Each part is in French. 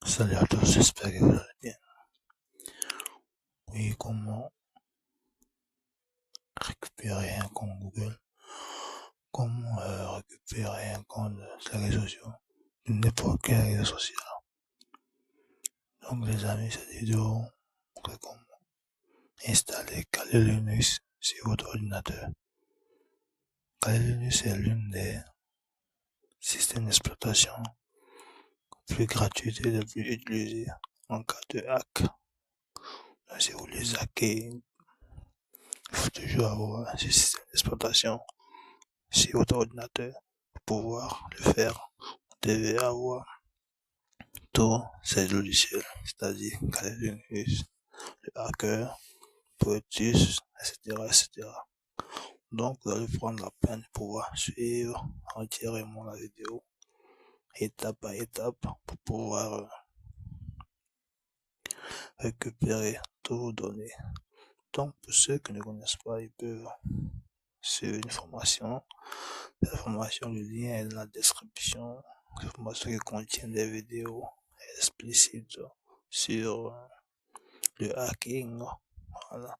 Salut à tous, j'espère que vous allez bien. Oui, comment récupérer un compte Google, comment récupérer un compte sur les réseaux sociaux, n'importe quel réseau social. Donc les amis, cette vidéo, c'est comment installer Kali Linux sur votre ordinateur. Kali Linux est l'une des systèmes d'exploitation plus gratuits et les plus utilisés en cas de hack. Donc, si vous voulez hacker, il faut toujours avoir ce système d'exploitation sur votre ordinateur. Pour pouvoir le faire, vous devez avoir tous ces logiciels, c'est-à-dire Kali Linux, le hacker, Prometheus, etc. Donc, vous allez prendre la peine de pouvoir suivre entièrement la vidéo, étape par étape, pour pouvoir récupérer toutes vos données. Donc, pour ceux qui ne connaissent pas, ils peuvent suivre une formation. La formation, le lien est dans la description. Une formation qui contient des vidéos explicites sur le hacking. Voilà.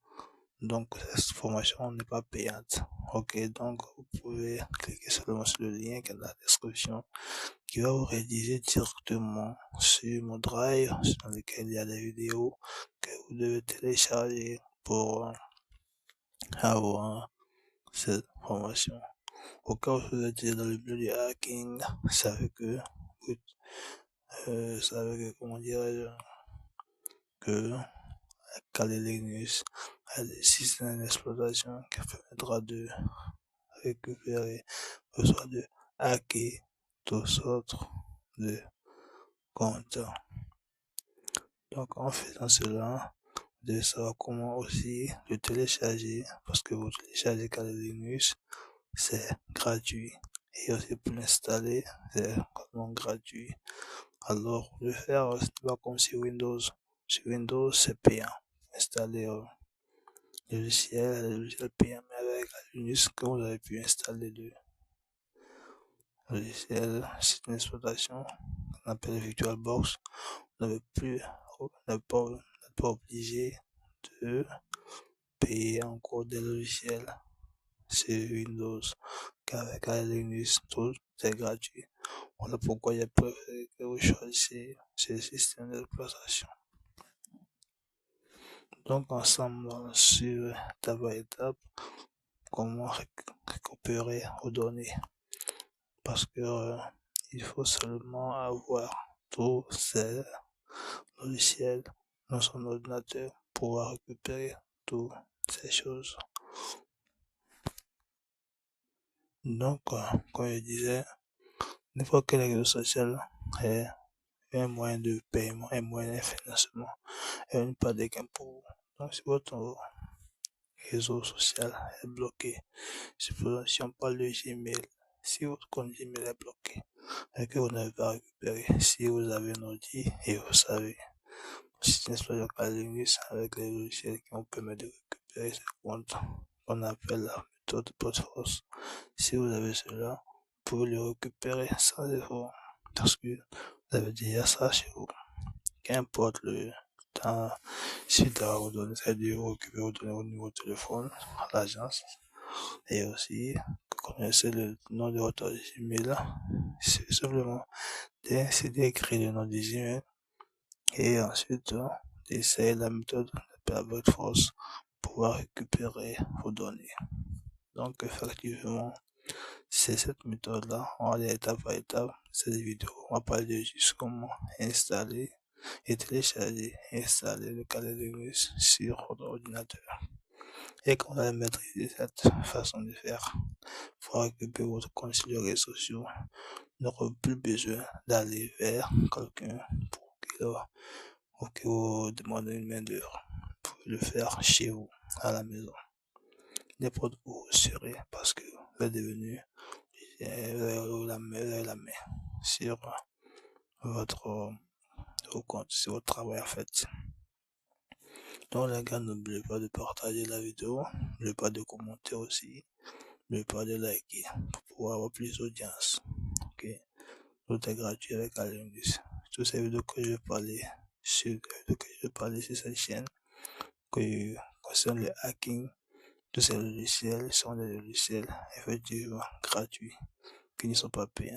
Donc, cette formation n'est pas payante. Ok, donc vous pouvez cliquer seulement sur le lien qui est dans la description, qui va vous rédiger directement sur mon drive, dans lequel il y a des vidéos que vous devez télécharger pour avoir cette formation. Au cas où vous êtes dans le milieu du hacking, savez que, comment dirais-je, que Kali Linux a des systèmes d'exploitation qui permettra de récupérer, soit de hacker toutes sortes de comptes. Donc en faisant cela, vous devez savoir comment aussi le télécharger, parce que vous téléchargez Kali Linux, c'est gratuit. Et aussi pour l'installer, c'est vraiment gratuit. Alors, le faire, c'est pas comme sur Windows. Sur Windows, c'est payant. Installer le logiciel payant, mais avec Linux, quand vous avez pu installer le logiciel, système d'exploitation, qu'on appelle VirtualBox, vous n'êtes pas obligé de payer encore des logiciels sur Windows, qu'avec Linux, tout est gratuit. Voilà pourquoi il a préféré que vous choisissiez ce système d'exploitation. Donc, ensemble, on va suivre étape par étape comment récupérer vos données. Parce que il faut seulement avoir tous ces logiciels dans son ordinateur pour pouvoir récupérer toutes ces choses. Donc, comme je disais, n'importe quel réseau social est un moyen de paiement, un moyen de financement, et une part de gain pour vous. Donc, si votre réseau social est bloqué, si on parle de Gmail, si votre compte Gmail est bloqué et que vous n'avez pas récupéré, si vous avez un ordi et vous savez, si une explosion Linux avec les logiciels qui vous permettent de récupérer ce compte, on appelle la méthode brute-force. Si vous avez cela, vous pouvez le récupérer sans effort, parce que vous avez déjà ça chez vous. Qu'importe le temps, si tu as vous donner, c'est-à-dire vous récupérer vos données au niveau de téléphone à l'agence. Et aussi, connaissez le nom de votre Gmail. C'est simplement d'écrire le nom du Gmail et ensuite d'essayer la méthode de la brute force pour pouvoir récupérer vos données. Donc, effectivement, c'est cette méthode-là. On va aller étape par étape. Cette vidéo, on va parler de juste comment installer et télécharger et installer le Kali Linux sur votre ordinateur. Et quand vous allez maîtriser cette façon de faire, pour récupérer votre compte sur les réseaux sociaux, vous n'aurez plus besoin d'aller vers quelqu'un pour qu'il vous demande une main d'œuvre. Vous pouvez le faire chez vous, à la maison. N'importe où vous serez, parce que vous êtes devenu la main sur votre compte, sur votre travail en fait. Donc les gars, n'oubliez pas de partager la vidéo, n'oubliez pas de commenter aussi, n'oubliez pas de liker pour pouvoir avoir plus d'audience. Ok, tout est gratuit avec Kali Linux. toutes ces vidéos que je vais parler sur cette chaîne, qui concerne le hacking. Tous ces logiciels sont des logiciels effectivement gratuits, qui ne sont pas payants.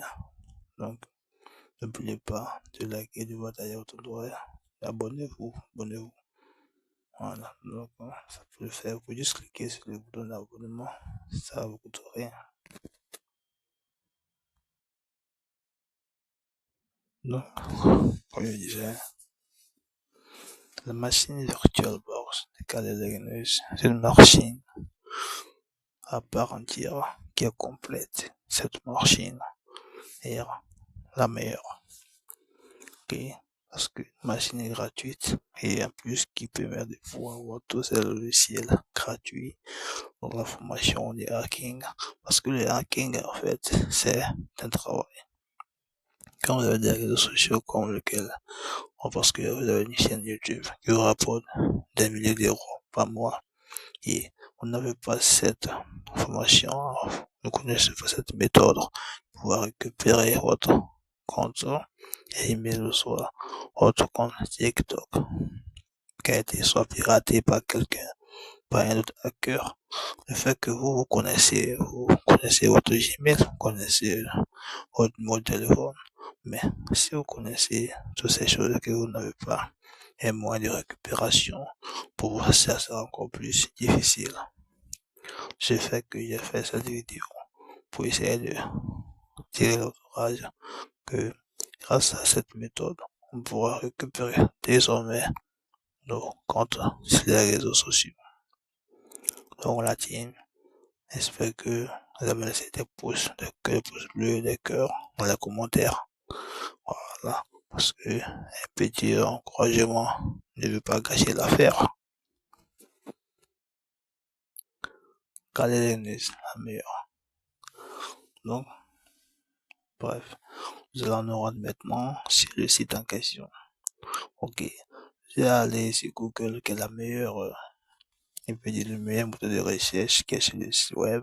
Donc, n'oubliez pas de liker, de partager votre droit. Abonnez-vous, abonnez-vous. Voilà, donc ça peut le faire. Vous pouvez juste cliquer sur le bouton d'abonnement, ça vous coûte rien. Donc, comme je disais, la machine VirtualBox de Khaled Linus, c'est une machine à part entière qui est complète. Cette machine est la meilleure. Ok? Parce que la machine est gratuite et en plus qui permet de pouvoir avoir tous ces logiciels gratuits pour la formation du hacking. Parce que le hacking, en fait, c'est un travail. Quand vous avez des réseaux sociaux comme lequel, parce que vous avez une chaîne YouTube qui vous rapporte des milliers d'euros par mois et vous n'avez pas cette formation, vous connaissez pas cette méthode pour pouvoir récupérer votre compte email ou soit votre compte TikTok qui a été soit piraté par quelqu'un, par un autre hacker. Le fait que vous connaissez votre Gmail, vous connaissez votre numéro de téléphone, mais si vous connaissez toutes ces choses que vous n'avez pas, un moyen de récupération, pour vous, ça sera encore plus difficile. J'ai fait cette vidéo pour essayer de tirer l'ouvrage que grâce à cette méthode, on pourra récupérer désormais nos comptes sur les réseaux sociaux. Donc la team, j'espère que vous avez laissé des pouces bleus, des cœurs dans les commentaires. Voilà, parce que un petit encouragement ne veut pas gâcher l'affaire. Khaled Linus, la meilleure. Donc, bref, vous allez en rendre maintenant sur le site en question. Ok, j'ai allé sur Google, qui est la meilleure, il peut dire le meilleur moteur de recherche qui est sur le site web.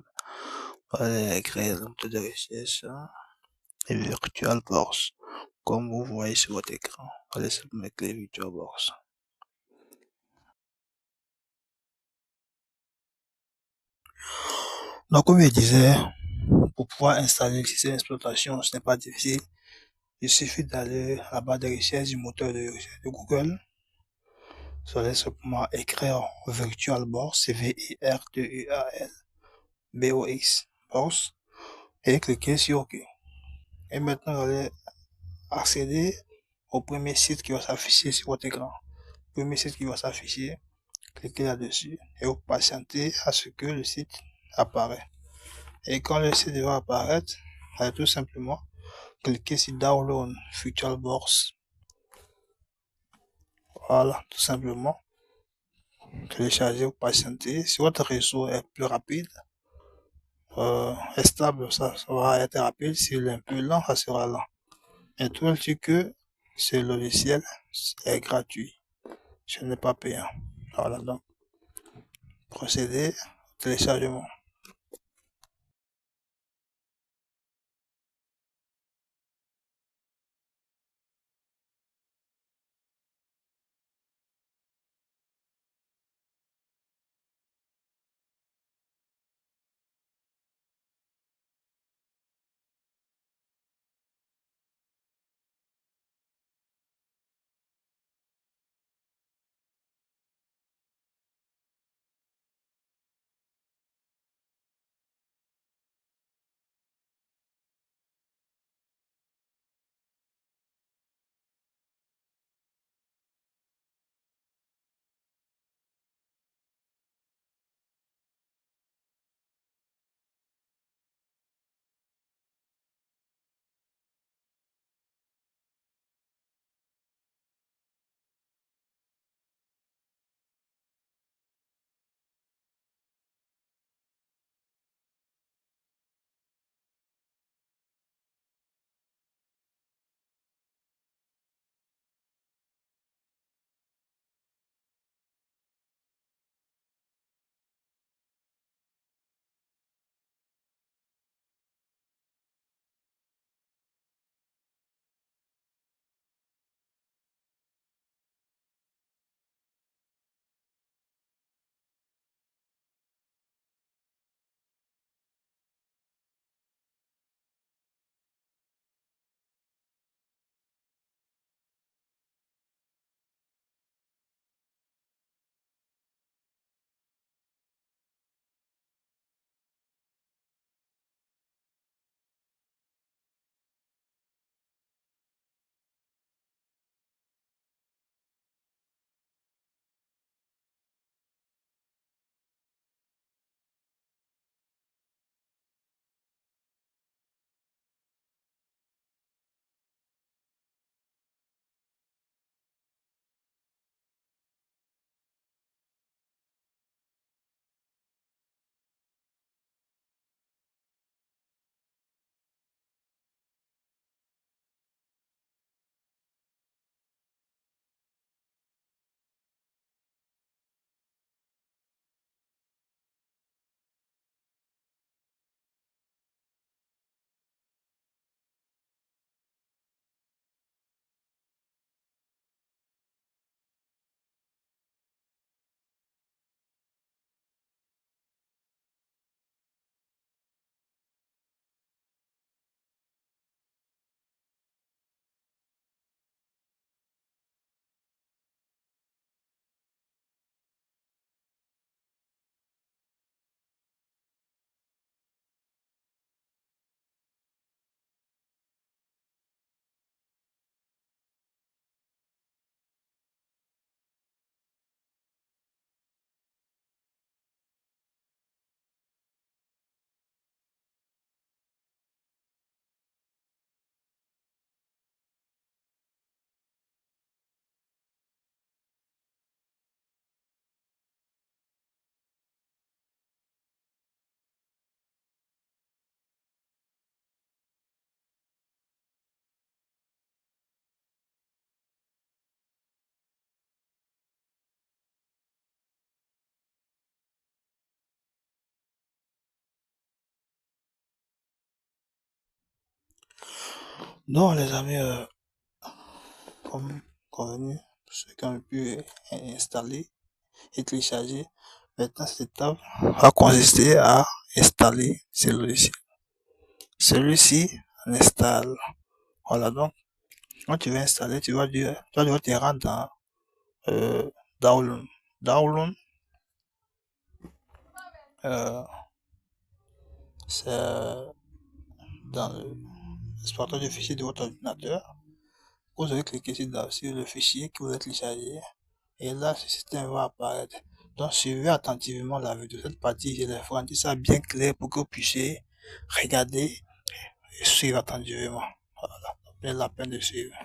Voilà, créer le moteur de recherche et VirtualBox. Comme vous voyez sur votre écran, allez simplement cliquer VirtualBox. Donc, comme je disais, pour pouvoir installer le système d'exploitation, ce n'est pas difficile. Il suffit d'aller à la barre de recherche du moteur de recherche de Google. Vous allez simplement écrire VirtualBox, VIRTUALBOX, Box, et cliquer sur OK. Et maintenant, vous allez accéder au premier site qui va s'afficher sur votre écran. Le premier site qui va s'afficher, cliquez là-dessus et vous patientez à ce que le site apparaît. Et quand le site va apparaître, vous allez tout simplement cliquez sur Download VirtualBox. Voilà, tout simplement. Téléchargez ou patientez. Si votre réseau est plus rapide, est stable, ça va être rapide. S'il est un peu lent, ça sera lent. Et tout le dit que ce logiciel est gratuit. Ce n'est pas payant. Voilà, donc, procédez au téléchargement. Donc, les amis, comme convenu, ceux qui ont pu installer et télécharger, maintenant cette étape va consister à installer ce logiciel. Celui-ci l'installe. Voilà, donc quand tu vas installer, tu vas devoir te rendre dans euh, Download. Download, euh, c'est dans l'explorateur de fichiers de votre ordinateur. Vous allez cliquer sur le fichier que vous avez téléchargé et là, ce système va apparaître. Donc, suivez attentivement la vidéo. Cette partie, je l'ai rendu ça bien clair pour que vous puissiez regarder et suivre attentivement. Voilà, c'est la peine de suivre.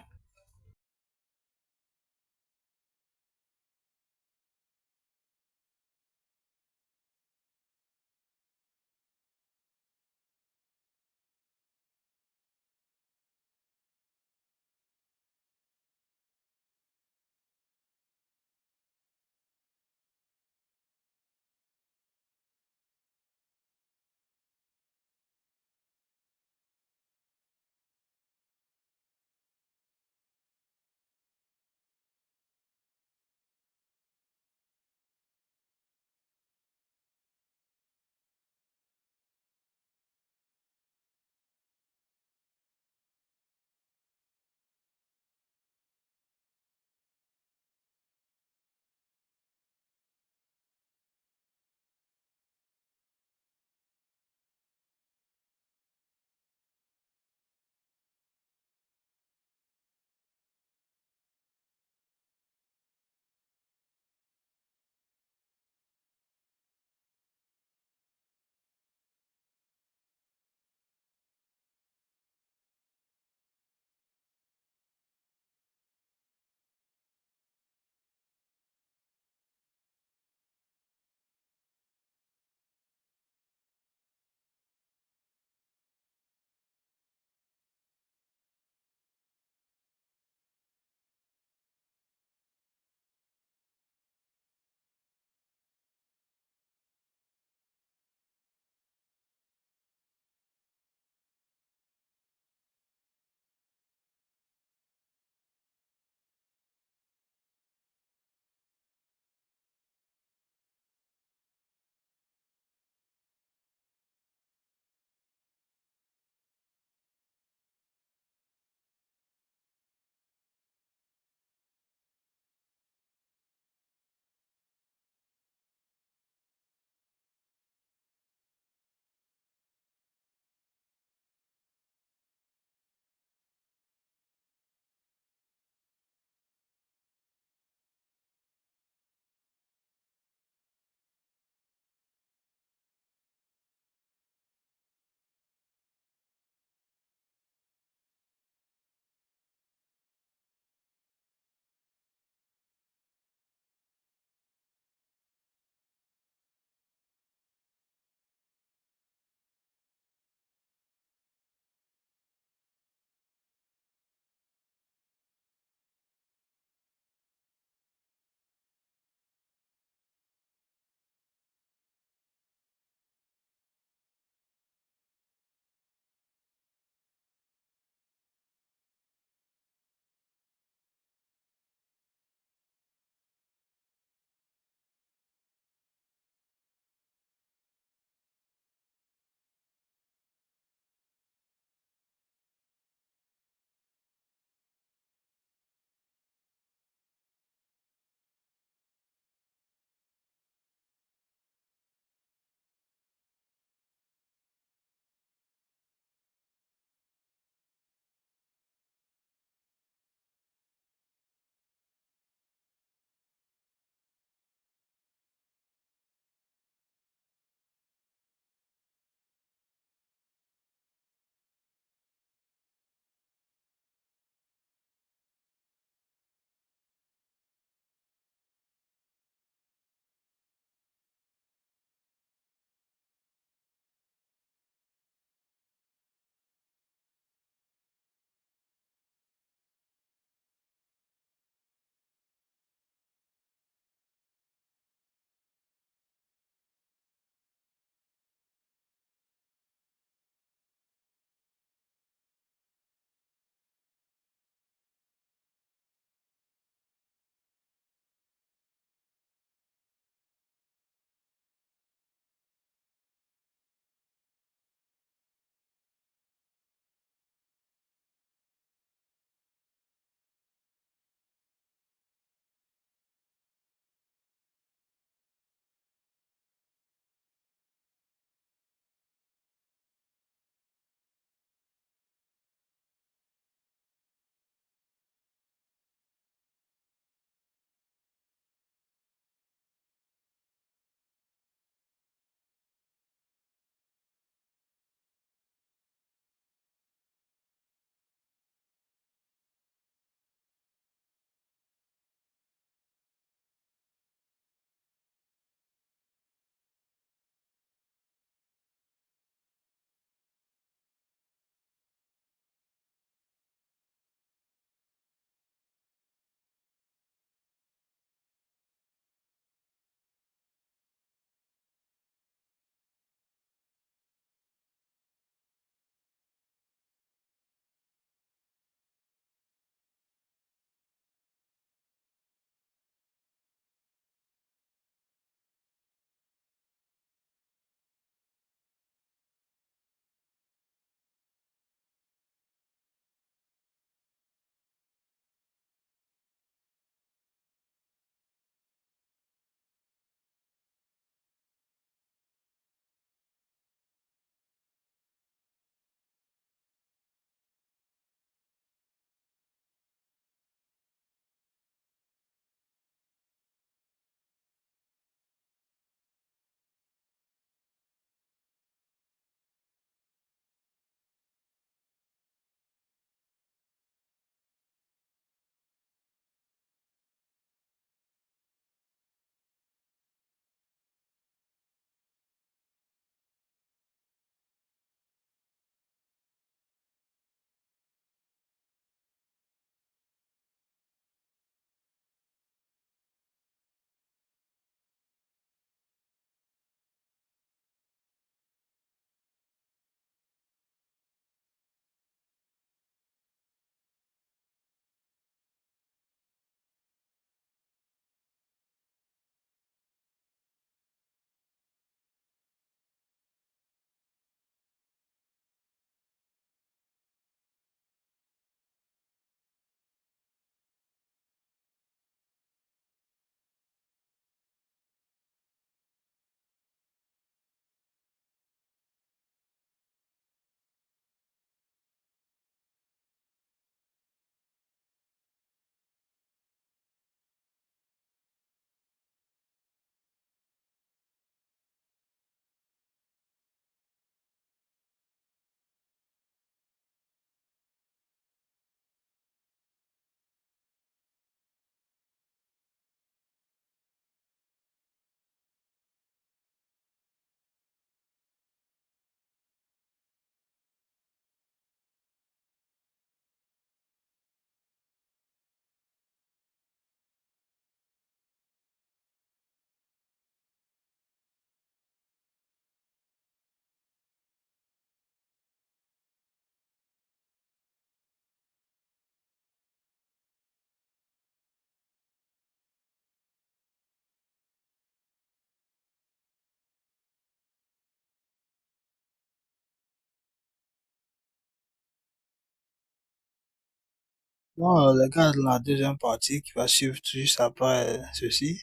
Non, les gars, dans la deuxième partie qui va suivre tout juste après ceci,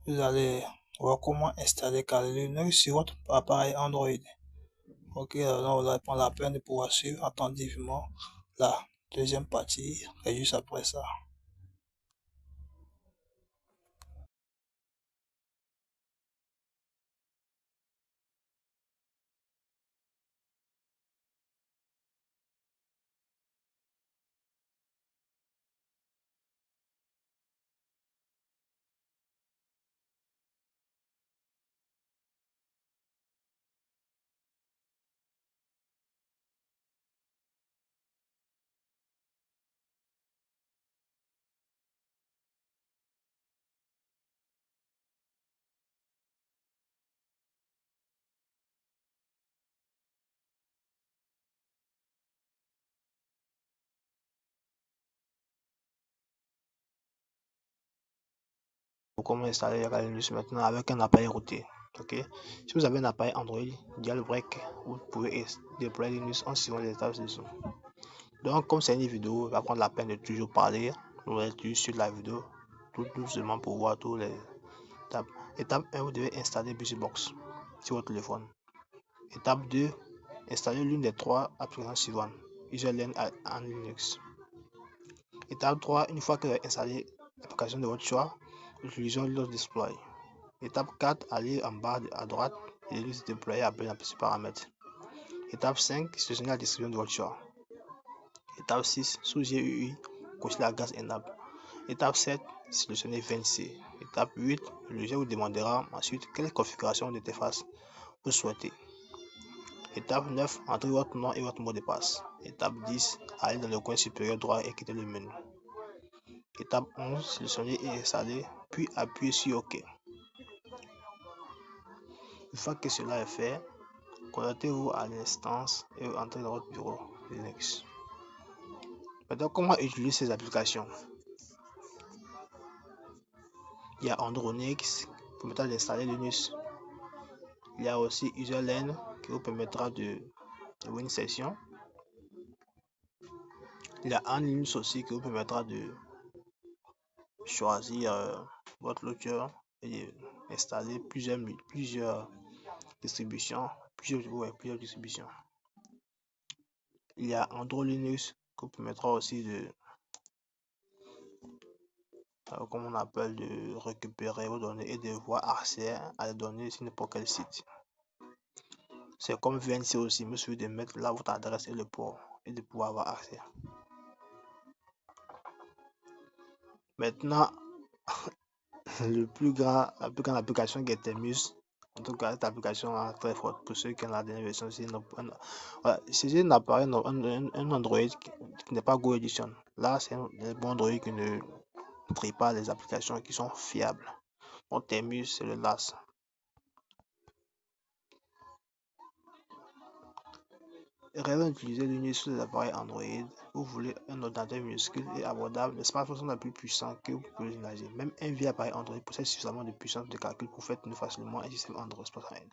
vous allez voir comment installer Kali Linux sur votre appareil Android. Ok, alors on va prendre la peine de pouvoir suivre attentivement la deuxième partie et juste après ça. Pour comment installer Linux maintenant avec un appareil routé. Ok, si vous avez un appareil Android, Jailbreak, vous pouvez déployer Linux en suivant les étapes dessous. Donc, comme c'est une vidéo, il va prendre la peine de toujours parler. Vous allez toujours suivre la vidéo tout doucement pour voir tous les étapes. Étape 1, vous devez installer BusyBox sur votre téléphone. Étape 2, installer l'une des trois applications suivantes. Userland en Linux. Étape 3, une fois que vous avez installé l'application de votre choix, utilisons Load Display. Étape 4, allez en bas à droite et Linux déployer après ce paramètre. Étape 5, sélectionnez la distribution de votre choix. Étape 6, sous GUI, cochez la case Enable. Étape 7, sélectionnez VNC. Étape 8, le logiciel vous demandera ensuite quelle configuration d'interface vous souhaitez. Étape 9, entrez votre nom et votre mot de passe. Étape 10, allez dans le coin supérieur droit et quittez le menu. Étape 11, sélectionnez et installez, puis appuyez sur OK. Une fois que cela est fait, connectez-vous à l'instance et entrez dans votre bureau Linux. Maintenant, comment utiliser ces applications? Il y a Andronix qui permettra d'installer Linux. Il y a aussi Userland qui vous permettra de ouvrir une session. Il y a Anlinux aussi qui vous permettra de choisir votre launcher et installer plusieurs distributions. Plusieurs distributions. Il y a Android Linux qui vous permettra aussi de comme on appelle, de récupérer vos données et de voir accès à les données sur n'importe quel site. C'est comme VNC aussi, mais il suffit de mettre là votre adresse et le port et de pouvoir avoir accès. Maintenant, la plus grande application qui est Temus. En tout cas, cette application est très forte pour ceux qui ont la dernière version. C'est un appareil, un Android qui n'est pas Go Edition. Là, c'est un bon Android qui ne trie pas les applications qui sont fiables. Donc, Temus, c'est le LAS. Raison d'utiliser Linux sur les appareils Android, vous voulez un ordinateur minuscule et abordable, les smartphones sont les plus puissants que vous pouvez imaginer. Même un vieil appareil Android possède suffisamment de puissance de calcul pour faire tourner facilement un système Android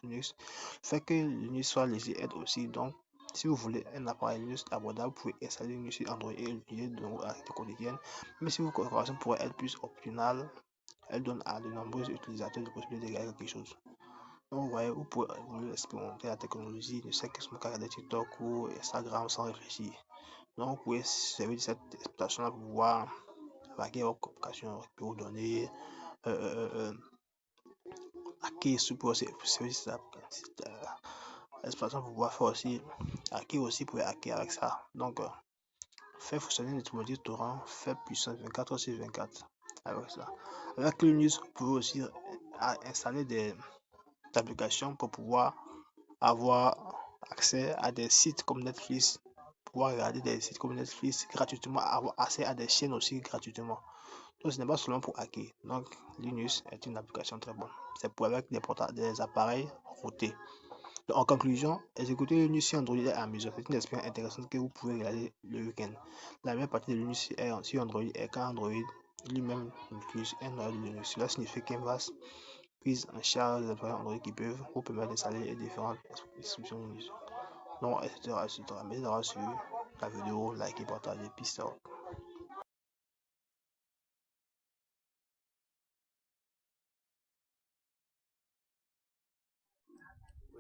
Linux. Le fait que Linux soit léger aide aussi, donc si vous voulez un appareil Linux abordable, vous pouvez installer Linux sur Android et l'utiliser dans vos activités quotidiennes. Mais si vos configurations pourraient être plus optimales, elle donne à de nombreux utilisateurs la possibilité de gagner quelque chose. Donc, vous voyez, vous pouvez expérimenter la technologie, ne serait que sur le cas de TikTok ou Instagram sans réfléchir. Donc, vous pouvez servir de cette exploitation-là pour pouvoir vaguer vos communications, récupérer vos données, hacker pour servir cette exploitation pour pouvoir faire aussi, hacker aussi, pour hacker avec ça. Donc, faire fonctionner les technologies torrent, fait puissance 24 sur 24 avec ça. Avec Linux, vous pouvez aussi installer des applications pour pouvoir avoir accès à des sites comme Netflix, pouvoir regarder des sites comme Netflix gratuitement, avoir accès à des chaînes aussi gratuitement. Donc, ce n'est pas seulement pour hacker. Donc, Linux est une application très bonne. C'est pour avec des appareils routés. Donc, en conclusion, exécuter Linux sur Android est amusant. C'est une expérience intéressante que vous pouvez regarder le week-end. La meilleure partie de Linux sur Android est quand Android lui-même utilise un noyau de Linux. Cela signifie qu'un vaste prise en charge des appareils Android qui peuvent vous permettre d'installer les différentes distributions Linux. Donc, etc. Merci d'avoir suivi la vidéo, likez, partagez, peace out.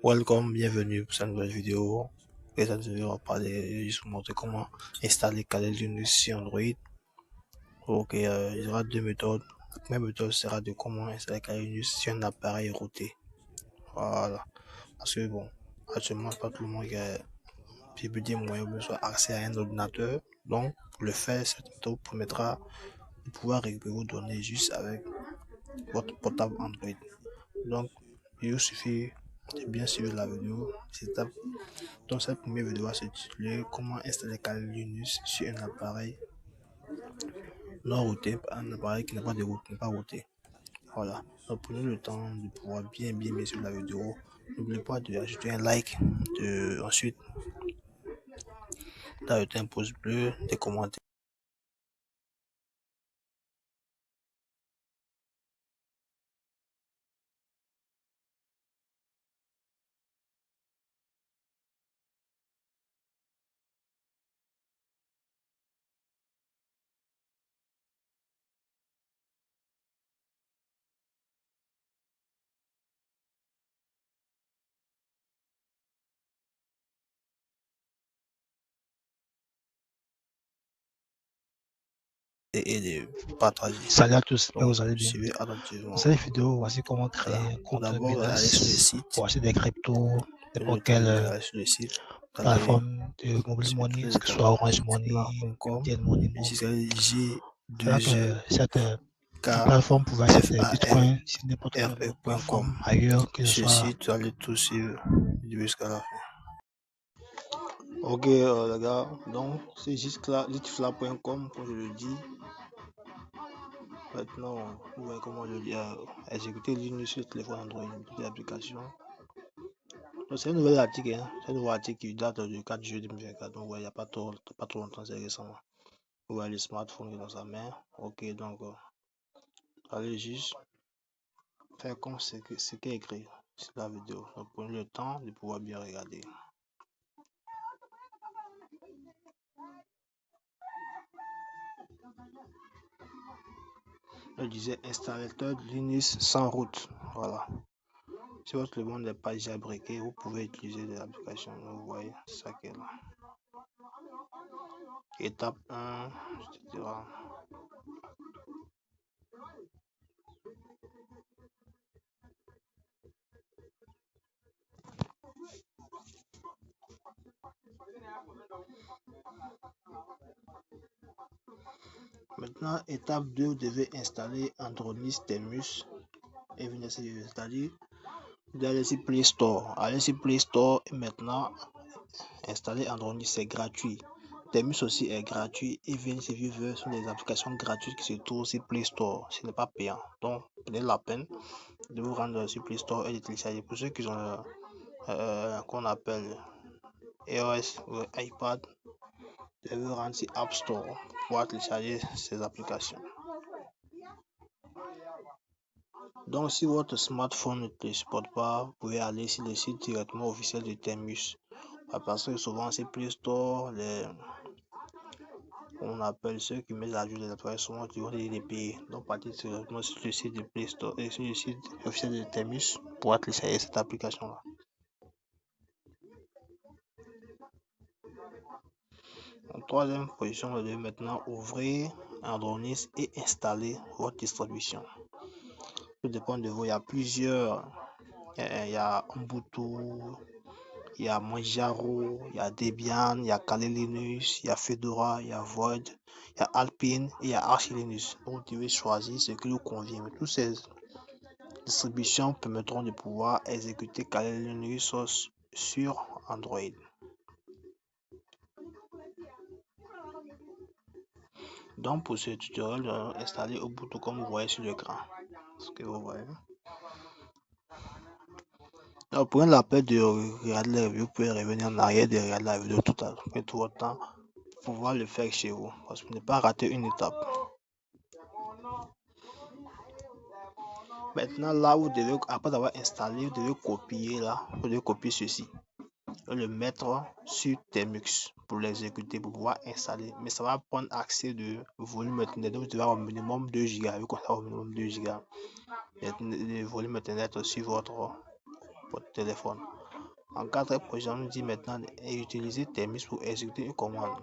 Welcome, bienvenue pour cette nouvelle vidéo. Et ça, je vais parler, juste vous montrer comment installer Kali Linux sur Android. Ok, il y aura deux méthodes. La première méthode sera de comment installer Kali Linux sur un appareil routé. Voilà. Parce que bon, actuellement, pas tout le monde qui a des moyens ou soit accès à un ordinateur. Donc, pour le faire, cette méthode permettra de pouvoir récupérer vos données juste avec votre portable Android. Donc, il vous suffit de bien suivre la vidéo. Donc, cette première vidéo va s'intituler comment installer Kali Linux sur un appareil non routé, un appareil qui n'a pas de route, n'est pas routé. Voilà. Donc, prenez le temps de pouvoir bien suivre la vidéo. N'oubliez pas d'ajouter un like, ensuite d'ajouter un pouce bleu, des commentaires. Et de partager. Salut à tous, j'espère que Donc, vous allez bien. suivez attentivement. Dans cette vidéo, voici comment créer Voilà. un compte D'abord, allez sur le Binance site. pour acheter des cryptos, Prenez le n'importe temps de quelle aller sur le site. Allez plateforme de mobile sur tous money, les que ce soit établissements Orange Money, .com MTN Money, jusqu'à Voilà que cette G2E plateforme pouvait acheter des bitcoins KFARE.com. sur n'importe quelle autre plateforme ailleurs, que ce Ce soit. site, allez tout suivre jusqu'à la fin. Ok, les gars, donc c'est jusqu'à.com, comme je le dis. Maintenant, vous voyez comment je dis, exécuter Linux sur le téléphone Android, toutes les applications. C'est un nouvel article, hein. C'est un nouveau article qui date du 4 juillet 2024. Donc, il n'y a pas trop longtemps, c'est récent. Vous voyez le smartphone dans sa main. Ok, donc, allez juste faire comme ce qui est écrit sur la vidéo. Donc, prenez le temps de pouvoir bien regarder. Je disais installateur Linux sans route. Voilà. Si votre téléphone n'est pas jailbreaké, vous pouvez utiliser des applications. Vous voyez, c'est ça qui est là. Étape 1, etc. Maintenant, étape 2, vous devez installer Andronis Themus et venez c'est-à-dire vous allez sur Play Store. Allez sur Play Store et maintenant installer Andronis, c'est gratuit. Themus aussi est gratuit et VNC Viewer sont des applications gratuites qui se trouvent sur Play Store. Ce n'est pas payant. Donc, prenez la peine de vous rendre sur Play Store et de télécharger. Pour ceux qui ont qu'on appelle iOS ou iPad, de vous rendre sur App Store pour pouvoir télécharger ces applications. Donc, si votre smartphone ne le supporte pas, vous pouvez aller sur le site directement officiel de Themus. Parce que souvent, c'est Play Store, on appelle ceux qui mettent à jour les applications qui vont les payer. Donc, partez directement sur le site de Play Store et sur le site officiel de Themus pour télécharger cette application-là. En troisième position, vous devez maintenant ouvrir Andronis et installer votre distribution. Tout dépend de vous. Il y a plusieurs. Il y a Ubuntu, il y a Manjaro, il y a Debian, il y a Kali Linux, il y a Fedora, il y a Void, il y a Alpine et il y a Arch Linux. Donc, vous devez choisir ce qui vous convient. Mais toutes ces distributions permettront de pouvoir exécuter Kali Linux sur Android. Donc, pour ce tutoriel, installez Ubuntu comme vous voyez sur l'écran. Ce que vous voyez. Donc, prenez la peine de regarder la vidéo, vous pouvez revenir en arrière de regarder la vidéo tout à l'heure. Prenez tout votre temps pour pouvoir le faire chez vous, parce que ne pas rater une étape. Maintenant, là, vous devez, après avoir installé, vous devez copier là, vous devez copier ceci et le mettre sur Temux pour l'exécuter, pour pouvoir installer. Mais ça va prendre accès de volume Internet, donc vous devez avoir au minimum 2 Go, vu qu'on a au minimum 2 Go de volume Internet sur votre téléphone. En quatrième position, on nous dit maintenant d'utiliser Terminus pour exécuter une commande.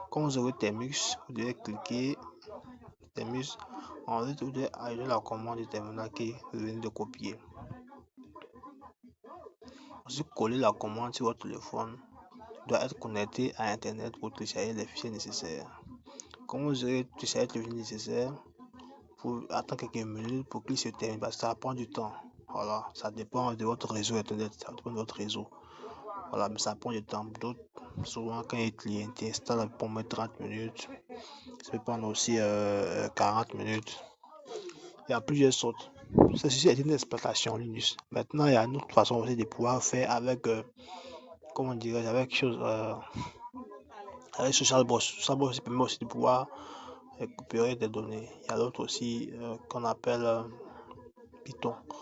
Quand vous ouvrez Terminus, vous devez cliquer Terminus. Ensuite, vous devez ajouter la commande du terminal que vous venez de copier. Ensuite, coller la commande sur votre téléphone. Doit être connecté à Internet pour télécharger les fichiers nécessaires. Quand vous aurez téléchargé les fichiers nécessaires, pour attendre quelques minutes pour qu'il se termine parce que ça prend du temps. Voilà, ça dépend de votre réseau Internet, ça dépend de votre réseau. Voilà, mais ça prend du temps. D'autres, souvent, quand les clients installent pour mettre 30 minutes, ça peut prendre aussi 40 minutes. Il y a plusieurs sortes. Ceci est une exploitation Linux. Maintenant, il y a une autre façon aussi de pouvoir faire avec, comment dirais-je, avec chose, avec SocialBoss. SocialBoss permet aussi de pouvoir récupérer des données. Il y a d'autres aussi qu'on appelle Python.